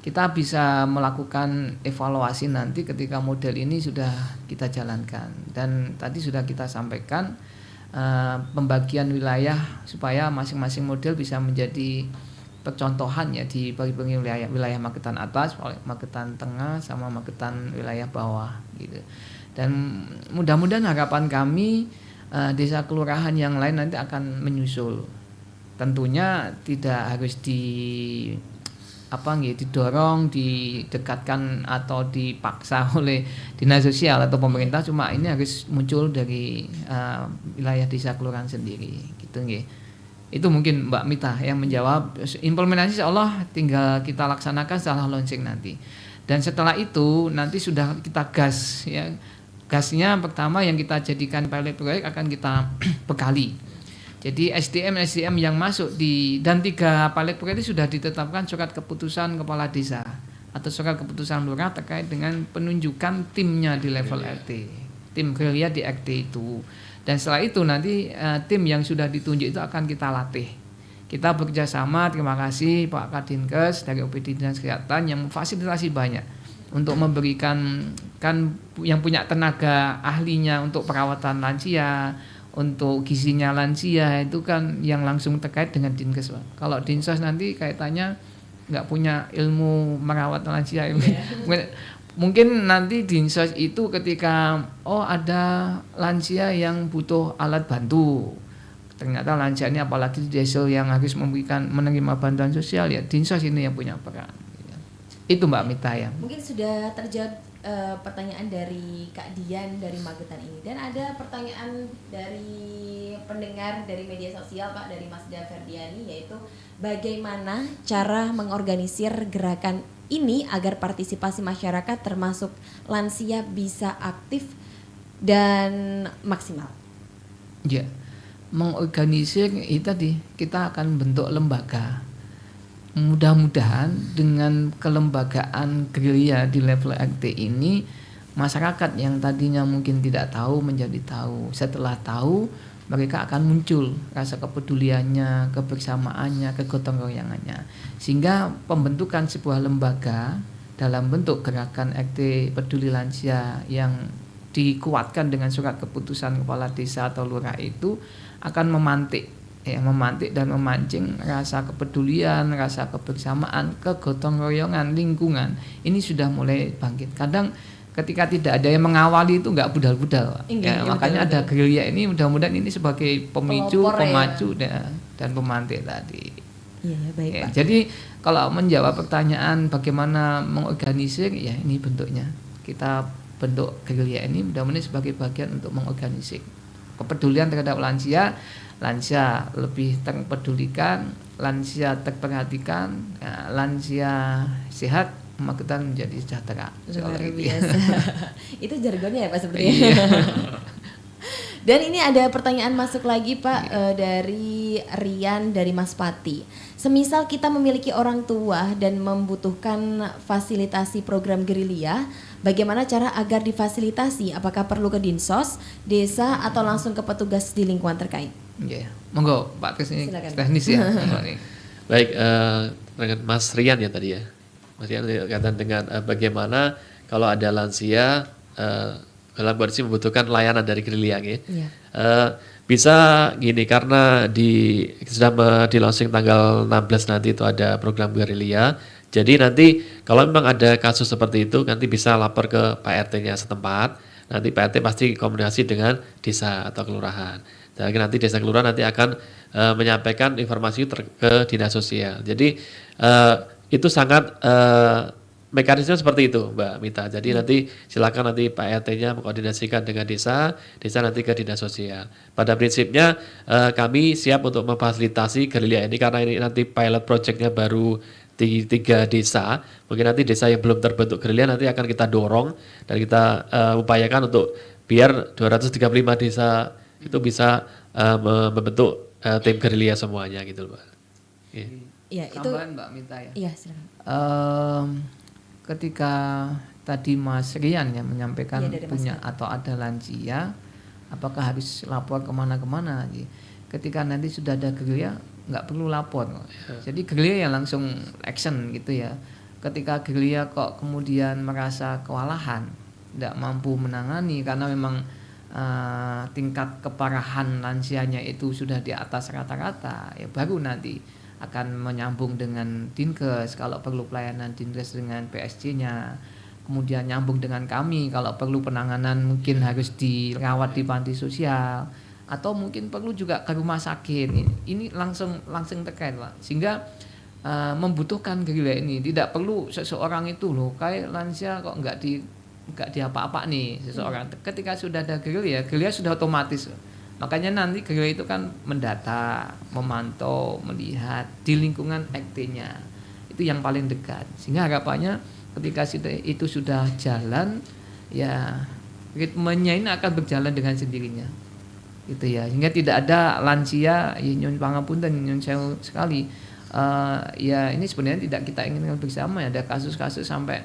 kita bisa melakukan evaluasi nanti ketika model ini sudah kita jalankan. Dan tadi sudah kita sampaikan pembagian wilayah supaya masing-masing model bisa menjadi percontohan ya di bagi-bagi wilayah Magetan atas, Magetan tengah sama Magetan wilayah bawah gitu. Dan mudah-mudahan harapan kami desa kelurahan yang lain nanti akan menyusul. Tentunya tidak harus didorong, didekatkan atau dipaksa oleh dinas sosial atau pemerintah, cuma ini harus muncul dari wilayah desa kelurahan sendiri gitu nggih. Itu mungkin Mbak Mita yang menjawab. Implementasi seolah tinggal kita laksanakan setelah launching nanti. Dan setelah itu nanti sudah kita gas ya. Gasnya pertama yang kita jadikan pilot proyek akan kita bekali. Jadi SDM yang masuk dan 3 pilot proyek itu sudah ditetapkan surat keputusan kepala desa atau surat keputusan lurah terkait dengan penunjukan timnya di level RT. Tim Gerilya di RT itu. Dan setelah itu nanti tim yang sudah ditunjuk itu akan kita latih. Kita bekerjasama, terima kasih Pak Kadinkes dari OPD Dinas Kesehatan yang memfasilitasi banyak untuk memberikan kan yang punya tenaga ahlinya untuk perawatan lansia, untuk gizinya lansia itu kan yang langsung terkait dengan Dinkes Pak. Kalau Dinsos nanti kaitannya nggak punya ilmu merawat lansia, mungkin nanti Dinsos itu ketika ada lansia yang butuh alat bantu, ternyata lansia ini apalagi di desa yang harus menerima bantuan sosial ya Dinsos ini yang punya peran. Itu Mbak Mita ya. Mungkin sudah terjawab pertanyaan dari Kak Dian dari Magetan ini. Dan ada pertanyaan dari pendengar dari media sosial Pak, dari Mas Ferdiani, yaitu bagaimana cara mengorganisir gerakan ini agar partisipasi masyarakat termasuk lansia bisa aktif dan maksimal. Ya, mengorganisir itu tadi kita akan bentuk lembaga. Mudah-mudahan dengan kelembagaan Gerilya di level RT ini, masyarakat yang tadinya mungkin tidak tahu menjadi tahu. Setelah tahu, mereka akan muncul rasa kepeduliannya, kebersamaannya, kegotong royongannya. Sehingga pembentukan sebuah lembaga dalam bentuk gerakan RT Peduli Lansia yang dikuatkan dengan surat keputusan kepala desa atau lurah itu akan memantik dan memancing rasa kepedulian, rasa kebersamaan, kegotong royongan, lingkungan. Ini sudah mulai bangkit. Kadang ketika tidak ada yang mengawali itu nggak budal-budal. Makanya ada Gerilya ini, mudah-mudahan ini sebagai pemicu, pemacu dan pemantik tadi. Iya, baik Pak. Jadi kalau menjawab pertanyaan bagaimana mengorganisir, ya ini bentuknya. Kita bentuk Gerilya ini mudah-mudahan sebagai bagian untuk mengorganisir kepedulian terhadap lansia lebih terpedulikan, lansia terperhatikan, lansia sehat, Magetan menjadi sejahtera. Luar biasa. Itu jargonnya ya Pak sebenarnya. Iya. Dan ini ada pertanyaan masuk lagi Pak dari Rian dari Mas Pati. Semisal kita memiliki orang tua dan membutuhkan fasilitasi program gerilya, bagaimana cara agar difasilitasi? Apakah perlu ke Dinsos, desa, atau langsung ke petugas di lingkungan terkait? Ya, monggo Pak Kris ini Silakan. teknis ya. Monggo nih. Baik, dengan Mas Rian ya tadi ya. Mas Rian kaitan dengan bagaimana kalau ada lansia dalam kondisi membutuhkan layanan dari gerilya ya. Iya. Bisa gini, karena sudah di launching tanggal 16 nanti itu ada program gerilya. Jadi nanti kalau memang ada kasus seperti itu nanti bisa lapor ke Pak RT-nya setempat. Nanti Pak RT pasti komunikasi dengan desa atau kelurahan. Dan nanti desa kelurahan nanti akan menyampaikan informasi ke dinas sosial. Jadi itu sangat mekanisme seperti itu, Mbak Mita. Jadi nanti silakan nanti Pak RT-nya mengkoordinasikan dengan desa nanti ke dinas sosial. Pada prinsipnya kami siap untuk memfasilitasi gerilya ini karena ini nanti pilot project-nya baru di 3 desa. Mungkin nanti desa yang belum terbentuk gerilya nanti akan kita dorong dan kita upayakan untuk biar 235 desa itu bisa membentuk tim gerilya semuanya gitu, Mbak. Yeah. Ya, itu Tambahan Mbak Mita ya. iya, silakan. Ketika tadi Mas Rian ya menyampaikan Iya, dari Mas punya atau ada lansia, apakah harus lapor kemana-kemana? Ketika nanti sudah ada gerilya, nggak perlu lapor. Jadi gerilya ya langsung action gitu ya. Ketika gerilya kok kemudian merasa kewalahan, tidak mampu menangani karena memang tingkat keparahan lansianya itu sudah di atas rata-rata, ya baru nanti akan menyambung dengan Dinkes kalau perlu pelayanan Dinkes dengan PSG-nya, kemudian nyambung dengan kami kalau perlu penanganan mungkin harus dirawat di panti sosial atau mungkin perlu juga ke rumah sakit. Ini langsung terkait, Pak. Sehingga membutuhkan gerilya ini tidak perlu seseorang itu loh kayak lansia kok nggak di apa-apa nih seseorang. Ketika sudah ada gerilya sudah otomatis. Makanya nanti gerilya itu kan mendata, memantau, melihat di lingkungan RT-nya. Itu yang paling dekat. Sehingga harapannya ketika itu sudah jalan, ya ritmenya ini akan berjalan dengan sendirinya. Gitu ya. Sehingga tidak ada lansia, ya nyun pangapunten, nyun sewu sekali. Ya ini sebenarnya tidak kita inginkan bersama ya. Ada kasus-kasus sampai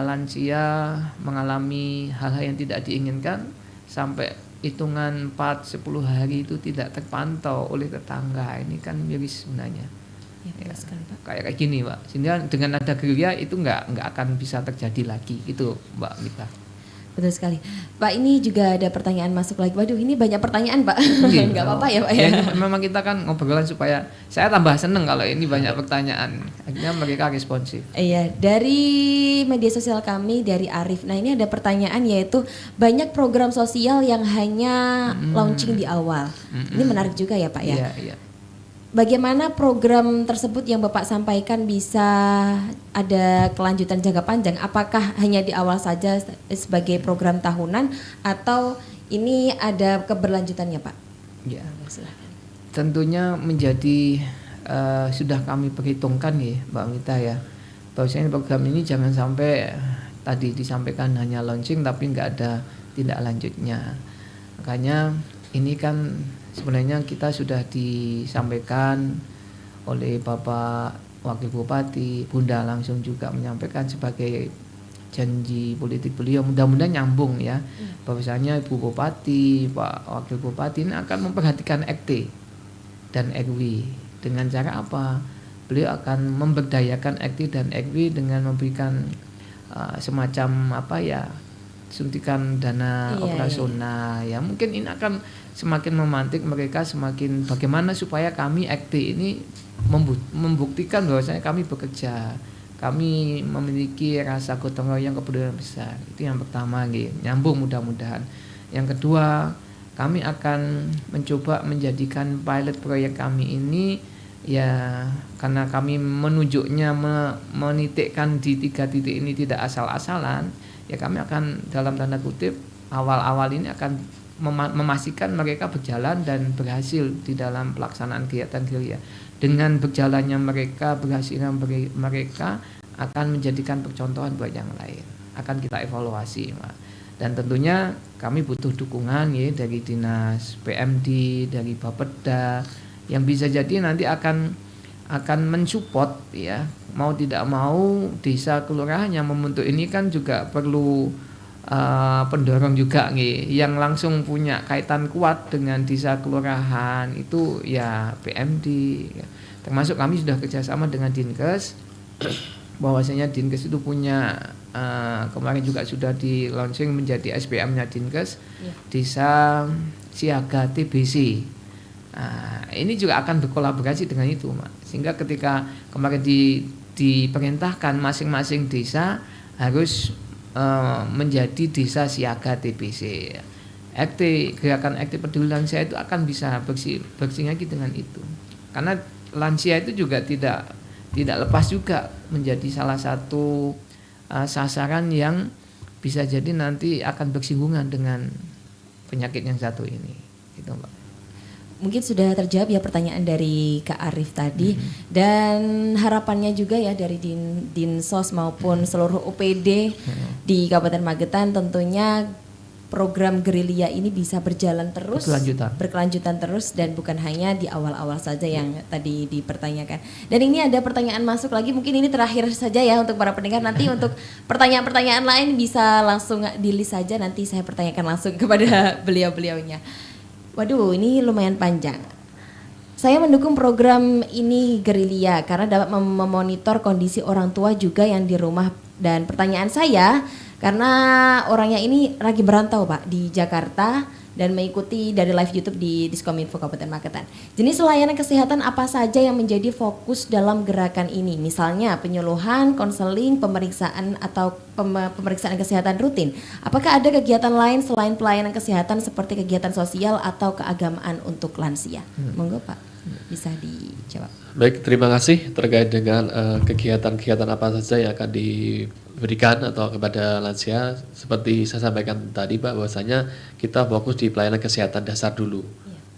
lansia mengalami hal-hal yang tidak diinginkan sampai hitungan 4-10 hari itu tidak terpantau oleh tetangga. Ini kan miris sebenarnya. Ya, betul sekali, Pak. Kayak gini, Pak. Sehingga dengan ada gerilya itu nggak akan bisa terjadi lagi. Itu, Mbak Mita. Betul sekali. Pak, ini juga ada pertanyaan masuk lagi. Waduh, ini banyak pertanyaan, Pak. Iya. Nggak apa-apa ya, Pak ya? Ya, memang kita kan ngobrolan supaya saya tambah seneng kalau ini banyak pertanyaan. Akhirnya mereka responsif. Iya, dari media sosial kami, dari Arif. Nah, ini ada pertanyaan yaitu banyak program sosial yang hanya launching di awal. Ini menarik juga ya, Pak ya? Iya, iya. Bagaimana program tersebut yang Bapak sampaikan bisa ada kelanjutan jangka panjang? Apakah hanya di awal saja sebagai program tahunan atau ini ada keberlanjutannya, Pak? Ya. Silakan. Tentunya menjadi sudah kami perhitungkan ya, Mbak Mita ya. Bahwasanya program ini jangan sampai tadi disampaikan hanya launching tapi nggak ada tindak lanjutnya. Makanya ini kan sebenarnya kita sudah disampaikan oleh Bapak Wakil Bupati, Bunda langsung juga menyampaikan sebagai janji politik beliau, mudah-mudahan nyambung ya. Bahwasanya Ibu Bupati, Pak Wakil Bupati ini akan memperhatikan RT dan RW dengan cara apa? Beliau akan memberdayakan RT dan RW dengan memberikan semacam apa ya, suntikan dana operasional ya. Mungkin ini akan semakin memantik mereka, semakin bagaimana supaya kami RT ini membuktikan bahwasanya kami bekerja, kami memiliki rasa gotong royong kepedulian besar. Itu yang pertama gitu, nyambung mudah-mudahan. Yang kedua, kami akan mencoba menjadikan pilot proyek kami ini ya, karena kami menunjuknya menitikkan di 3 titik ini tidak asal-asalan, ya kami akan dalam tanda kutip awal-awal ini akan memastikan mereka berjalan dan berhasil di dalam pelaksanaan kegiatan gerilya. Dengan berjalannya mereka, berhasilnya mereka akan menjadikan percontohan buat yang lain. Akan kita evaluasi, Pak. Dan tentunya kami butuh dukungan ya dari Dinas PMD, dari Bapeda, yang bisa jadi nanti akan akan mensupport ya, mau tidak mau desa kelurahan yang membentuk ini kan juga perlu pendorong juga nih, yang langsung punya kaitan kuat dengan desa kelurahan itu ya PMD ya. Termasuk kami sudah kerjasama dengan Dinkes, bahwasanya Dinkes itu punya kemarin juga sudah di launching menjadi SPM-nya Dinkes, Desa Siaga TBC. Ini juga akan berkolaborasi dengan itu, Mak. Sehingga ketika kemarin diperintahkan masing-masing desa harus menjadi desa siaga TBC. Gerakan RT Peduli Lansia itu akan bisa bersinergi dengan itu. Karena lansia itu juga tidak lepas juga menjadi salah satu sasaran yang bisa jadi nanti akan bersinggungan dengan penyakit yang satu ini. Gitu, Mbak. Mungkin sudah terjawab ya pertanyaan dari Kak Arif tadi, dan harapannya juga ya dari Dinsos maupun seluruh OPD di Kabupaten Magetan, tentunya program gerilya ini bisa berjalan terus, berkelanjutan terus, dan bukan hanya di awal-awal saja yang tadi dipertanyakan. Dan ini ada pertanyaan masuk lagi, mungkin ini terakhir saja ya untuk para pendengar. Nanti untuk pertanyaan-pertanyaan lain bisa langsung di-list saja, nanti saya pertanyakan langsung kepada beliau-beliaunya. Waduh, ini lumayan panjang. Saya mendukung program ini gerilya karena dapat memonitor kondisi orang tua juga yang di rumah. Dan pertanyaan saya, karena orangnya ini lagi merantau Pak di Jakarta dan mengikuti dari live YouTube di Diskominfo Kabupaten Magetan. Jenis layanan kesehatan apa saja yang menjadi fokus dalam gerakan ini? Misalnya penyuluhan, konseling, pemeriksaan atau pemeriksaan kesehatan rutin. Apakah ada kegiatan lain selain pelayanan kesehatan seperti kegiatan sosial atau keagamaan untuk lansia? Monggo Pak, bisa dijawab. Baik, terima kasih terkait dengan kegiatan-kegiatan apa saja yang akan diberikan atau kepada lansia. Seperti saya sampaikan tadi Pak, bahwasanya kita fokus di pelayanan kesehatan dasar dulu.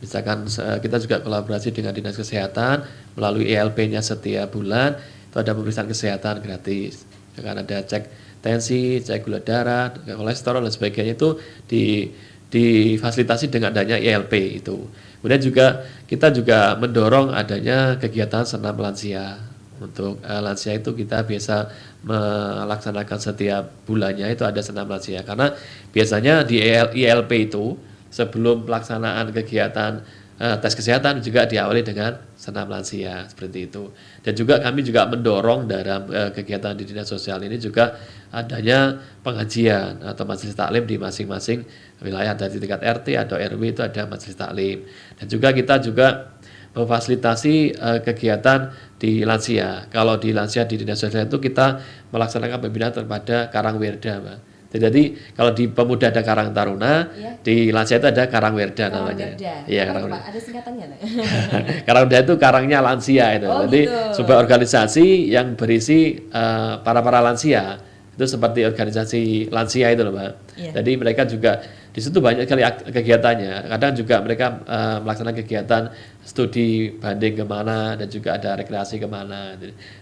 Misalkan kita juga kolaborasi dengan Dinas Kesehatan melalui ELP-nya setiap bulan, itu ada pemeriksaan kesehatan gratis. Akan ada cek tensi, cek gula darah, kolesterol dan sebagainya, itu difasilitasi dengan adanya ELP itu. Kemudian juga kita juga mendorong adanya kegiatan senam lansia. Untuk lansia itu kita biasa melaksanakan setiap bulannya itu ada senam lansia, karena biasanya di ELP itu sebelum pelaksanaan kegiatan tes kesehatan juga diawali dengan senam lansia seperti itu. Dan juga kami juga mendorong dalam kegiatan di dinas sosial ini juga adanya pengajian atau majelis taklim di masing-masing wilayah, dari tingkat RT atau RW itu ada majelis taklim. Dan juga kita juga memfasilitasi kegiatan di lansia. Kalau di lansia di dinas sosial itu kita melaksanakan pembinaan kepada Karang Wirda, Mbak. Jadi kalau di pemuda ada Karang Taruna, di lansia itu ada Karang Wirda namanya. Iya, Karang Wirda. Ada singkatannya nggak? Karang Wirda itu karangnya lansia itu. Jadi gitu. Sebuah organisasi yang berisi para lansia. Itu seperti organisasi lansia itu loh, Mbak. Jadi mereka juga di situ banyak sekali kegiatannya. Kadang juga mereka melaksanakan kegiatan studi banding kemana, dan juga ada rekreasi kemana.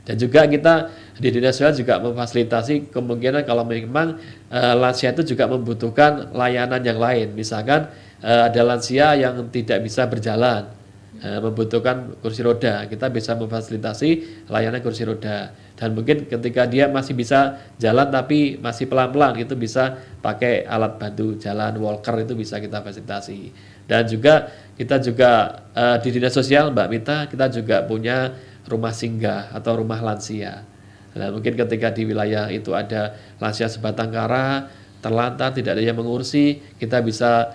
Dan juga kita di dinas sosial juga memfasilitasi kemungkinan kalau memang lansia itu juga membutuhkan layanan yang lain. Misalkan ada lansia yang tidak bisa berjalan, membutuhkan kursi roda, kita bisa memfasilitasi layanan kursi roda. Dan mungkin ketika dia masih bisa jalan tapi masih pelan-pelan, itu bisa pakai alat bantu jalan, walker, itu bisa kita fasilitasi. Dan juga kita juga di dinas sosial Mbak Mita, kita juga punya rumah singgah atau rumah lansia. Nah, mungkin ketika di wilayah itu ada lansia sebatang kara, terlantar, tidak ada yang mengurusi, kita bisa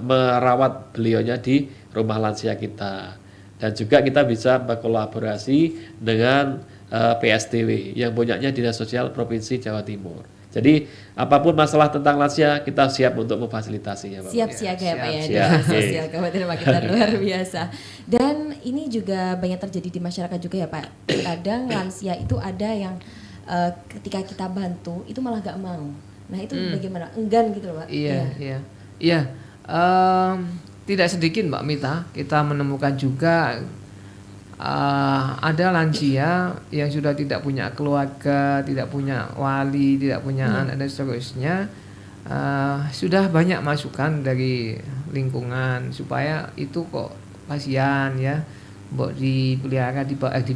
merawat beliaunya di rumah lansia kita. Dan juga kita bisa berkolaborasi dengan PSTW yang punyanya Dinas Sosial Provinsi Jawa Timur. Jadi apapun masalah tentang lansia, kita siap untuk memfasilitasinya, Pak. Siap siaga ya Pak ya, Dinas Sosial Kabupaten Magetan, luar biasa. Dan ini juga banyak terjadi di masyarakat juga ya Pak. Kadang lansia itu ada yang ketika kita bantu itu malah gak mau. Nah itu bagaimana? Enggan gitu loh Pak. Iya. Tidak sedikit Mbak Mita, kita menemukan juga ada lansia yang sudah tidak punya keluarga, tidak punya wali, tidak punya anak dan seterusnya. Sudah banyak masukan dari lingkungan supaya itu kok kasihan ya, mbok dipelihara dipelihara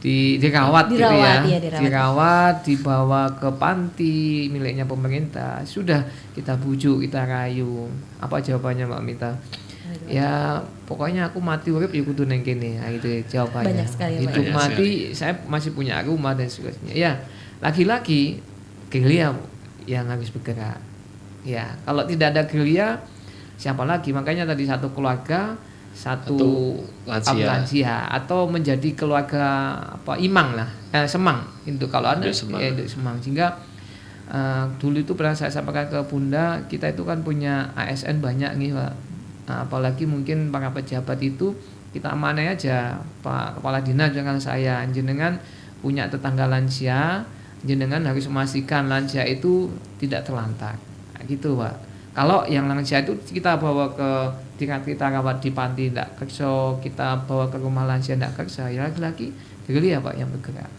dirawat gitu Dirawat, ya. iya, dirawat. Dirawat, dibawa ke panti miliknya pemerintah. Sudah kita bujuk, kita rayu. Apa jawabannya Mbak Mita? Ya pokoknya aku mati urip ya kudu neng kene. Nah, itu jawabannya. Banyak sekali ya, Pak. Hidup Banyak mati saya masih punya rumah dan sebagainya. Ya, laki-laki gerilya yang harus bergerak. Ya, kalau tidak ada gerilya siapa lagi? Makanya tadi satu keluarga, satu lansia atau menjadi keluarga imang lah, semang itu kalau ada induk semang. Sehingga dulu itu pernah saya sampaikan ke Bunda, kita itu kan punya ASN banyak nih Pak. Apalagi mungkin para pejabat itu kita amanai aja, Pak Kepala Dinas dengan saya, jenengan punya tetangga lansia, jenengan harus memastikan lansia itu tidak terlantar, gitu Pak. Kalau yang lansia itu kita bawa ke kita rawat di panti tidak kerja, kita bawa ke rumah lansia tidak kerja, ya laki-laki gerilya Pak yang bergerak.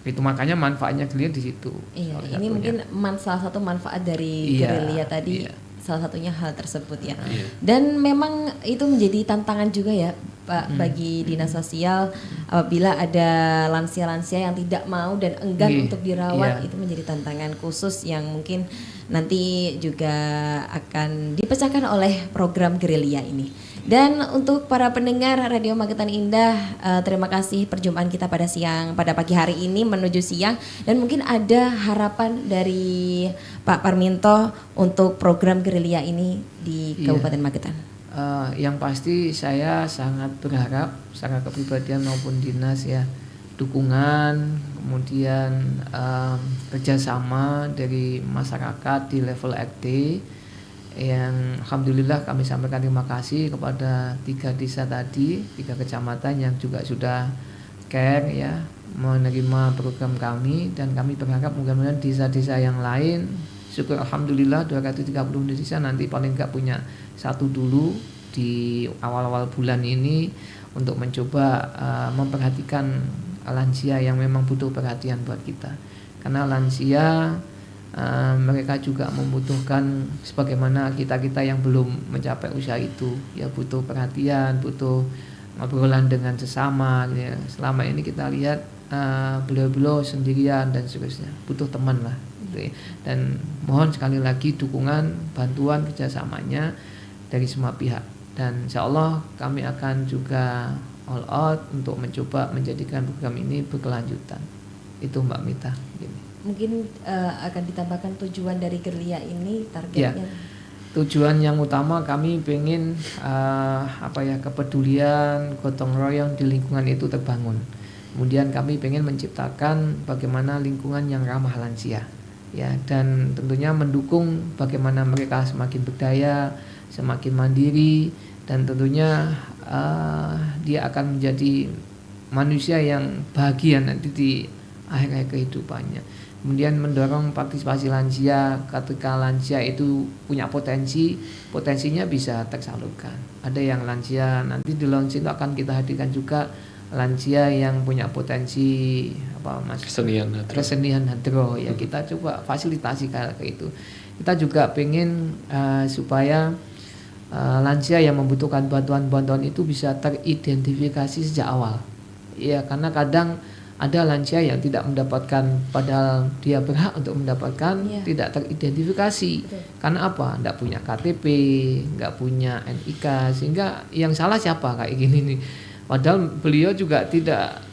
Itu makanya manfaatnya gerilya di situ. Iya, ini mungkin salah satu manfaat dari gerilya tadi, salah satunya hal tersebut ya. Dan memang itu menjadi tantangan juga ya Pak bagi dinas sosial apabila ada lansia-lansia yang tidak mau dan enggan untuk dirawat, itu menjadi tantangan khusus yang mungkin nanti juga akan dipecahkan oleh program gerilya ini. Dan untuk para pendengar Radio Magetan Indah, terima kasih perjumpaan kita pada pagi hari ini menuju siang, dan mungkin ada harapan dari Pak Parminto untuk program gerilya ini di Kabupaten Magetan. Yang pasti saya sangat berharap secara kepribadian maupun dinas ya, dukungan, kemudian kerjasama dari masyarakat di level RT yang alhamdulillah kami sampaikan terima kasih kepada 3 desa tadi, 3 kecamatan yang juga sudah care ya menerima program kami, dan kami berharap mudah-mudahan desa-desa yang lain, syukur alhamdulillah 230 desa nanti paling nggak punya satu dulu di awal-awal bulan ini untuk mencoba memperhatikan lansia yang memang butuh perhatian buat kita, karena lansia mereka juga membutuhkan sebagaimana kita yang belum mencapai usia itu ya, butuh perhatian, butuh ngobrolan dengan sesama gitu ya. Selama ini kita lihat beliau-beliau sendirian dan seterusnya, butuh teman lah gitu ya. Dan mohon sekali lagi dukungan, bantuan, kerjasamanya dari semua pihak, dan insya Allah kami akan juga all out untuk mencoba menjadikan program ini berkelanjutan. Itu Mbak Mita. Mungkin akan ditambahkan tujuan dari gerilya ini, targetnya. Tujuan yang utama kami pengen kepedulian, gotong royong di lingkungan itu terbangun. Kemudian kami pengen menciptakan bagaimana lingkungan yang ramah lansia ya, dan tentunya mendukung bagaimana mereka semakin berdaya, semakin mandiri, dan tentunya dia akan menjadi manusia yang bahagia nanti di akhir kehidupannya. Kemudian mendorong partisipasi lansia, ketika lansia itu punya potensinya bisa tersalurkan. Ada yang lansia nanti di launch itu akan kita hadirkan juga lansia yang punya potensi kesenian hadroh ya, kita coba fasilitasi kayak itu. Kita juga pengen supaya lansia yang membutuhkan bantuan itu bisa teridentifikasi sejak awal. Ya, karena kadang ada lansia yang tidak mendapatkan padahal dia berhak untuk mendapatkan, tidak teridentifikasi. Karena apa? Tidak punya KTP, nggak punya NIK, sehingga yang salah siapa kayak gini nih. Padahal beliau juga tidak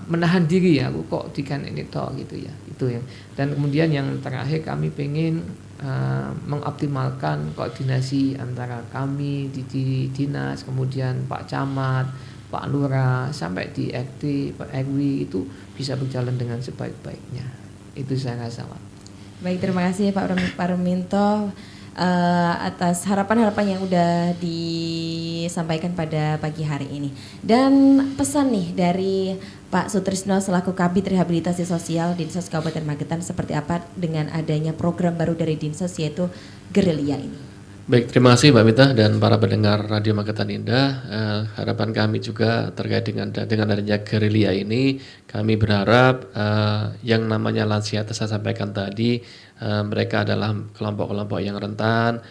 menahan diri ya, aku kok dikan ini toh gitu ya. Itu ya. Dan kemudian yang terakhir kami pengen mengoptimalkan koordinasi antara kami di dinas, kemudian Pak Camat, Pak Lurah, sampai di RT, Pak RW itu bisa berjalan dengan sebaik-baiknya. Itu saya rasa Pak. Baik, terima kasih Pak Parminto atas harapan-harapan yang udah disampaikan pada pagi hari ini. Dan pesan nih dari Pak Sutrisno selaku Kabid Rehabilitasi Sosial Dinsos Kabupaten Magetan seperti apa dengan adanya program baru dari Dinsos yaitu gerilya ini. Baik, terima kasih Mbak Mita dan para pendengar Radio Magetan Indah. Harapan kami juga terkait dengan adanya gerilya ini, kami berharap yang namanya lansia saya sampaikan tadi, mereka adalah kelompok-kelompok yang rentan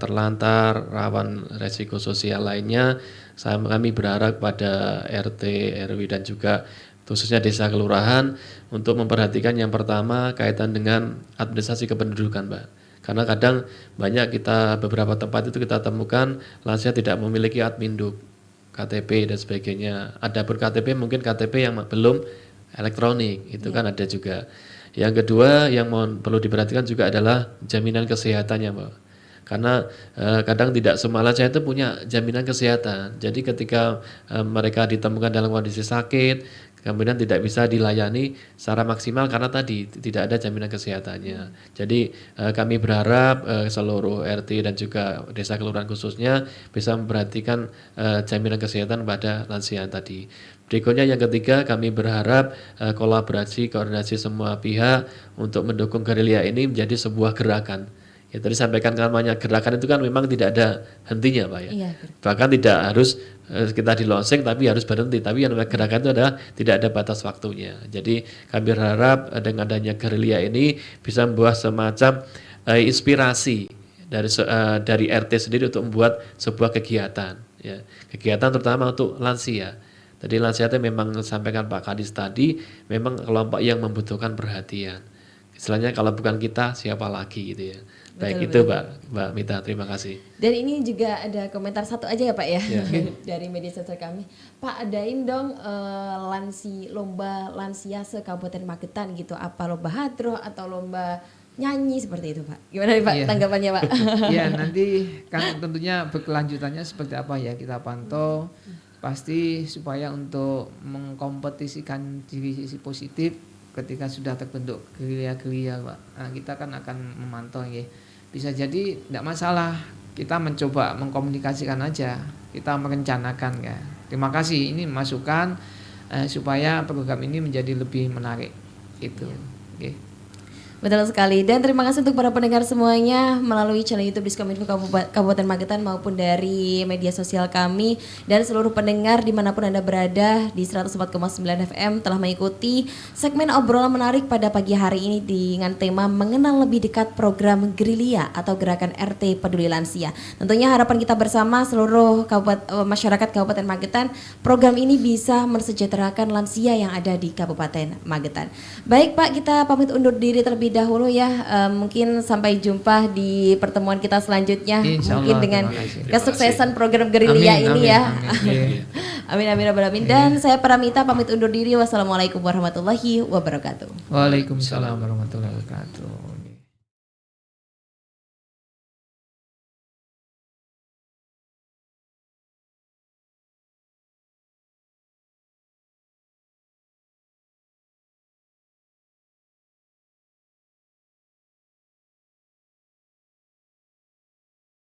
terlantar, rawan resiko sosial lainnya, Kami berharap pada RT, RW dan juga khususnya desa kelurahan untuk memperhatikan yang pertama kaitan dengan administrasi kependudukan, Mbak. Karena kadang banyak beberapa tempat itu kita temukan lansia tidak memiliki adminduk, KTP dan sebagainya. Adapun KTP mungkin KTP yang belum elektronik, itu kan ada juga. Yang kedua yang perlu diperhatikan juga adalah jaminan kesehatannya, Mbak. Karena kadang tidak semua lansia itu punya jaminan kesehatan. Jadi ketika mereka ditemukan dalam kondisi sakit, kemudian tidak bisa dilayani secara maksimal karena tadi tidak ada jaminan kesehatannya. Jadi kami berharap seluruh RT dan juga desa kelurahan khususnya bisa memperhatikan jaminan kesehatan pada lansia tadi. Berikutnya yang ketiga, kami berharap kolaborasi, koordinasi semua pihak untuk mendukung gerilya ini menjadi sebuah gerakan. Ya tadi sampaikan namanya gerakan itu kan memang tidak ada hentinya, Pak ya. Iya, Bahkan tidak harus kita di launching tapi harus berhenti. Tapi yang namanya gerakan itu adalah tidak ada batas waktunya. Jadi kami berharap dengan adanya gerilya ini bisa membuat semacam inspirasi dari RT sendiri untuk membuat sebuah kegiatan. Ya. Kegiatan terutama untuk lansia. Tadi lansia itu memang sampaikan Pak Kadis tadi memang kelompok yang membutuhkan perhatian. Istilahnya kalau bukan kita siapa lagi gitu ya. Baik itu Mbak Mita, terima kasih. Dan ini juga ada komentar satu aja ya Pak ya, dari media sosial kami. Pak, adain dong lomba lansia se-Kabupaten Magetan gitu. Apa lomba hadroh atau lomba nyanyi seperti itu Pak? Gimana nih Pak tanggapannya Pak? Ya nanti kan tentunya berkelanjutannya seperti apa ya kita pantau. Pasti supaya untuk mengkompetisikan diri sisi positif ketika sudah terbentuk gerilya-gerilya Pak. Nah, kita kan akan memantau ya. Bisa jadi tidak masalah, kita mencoba mengkomunikasikan aja, kita merencanakan ya. Terima kasih ini masukan supaya program ini menjadi lebih menarik gitu. Oke. Betul sekali, dan terima kasih untuk para pendengar semuanya melalui channel YouTube Diskominfo Kabupaten Magetan maupun dari media sosial kami, dan seluruh pendengar dimanapun Anda berada di 104,9 FM telah mengikuti segmen obrolan menarik pada pagi hari ini dengan tema mengenal lebih dekat program gerilya atau gerakan RT Peduli Lansia. Tentunya harapan kita bersama seluruh masyarakat Kabupaten Magetan, program ini bisa mensejahterakan lansia yang ada di Kabupaten Magetan. Baik Pak, kita pamit undur diri terlebih dahulu ya, mungkin sampai jumpa di pertemuan kita selanjutnya. Insya mungkin Allah, dengan terima kesuksesan program gerilya ini ya. Amin amin rabbal alamin. Dan saya Paramita pamit undur diri. Wassalamualaikum warahmatullahi wabarakatuh. Waalaikumsalam warahmatullahi wabarakatuh.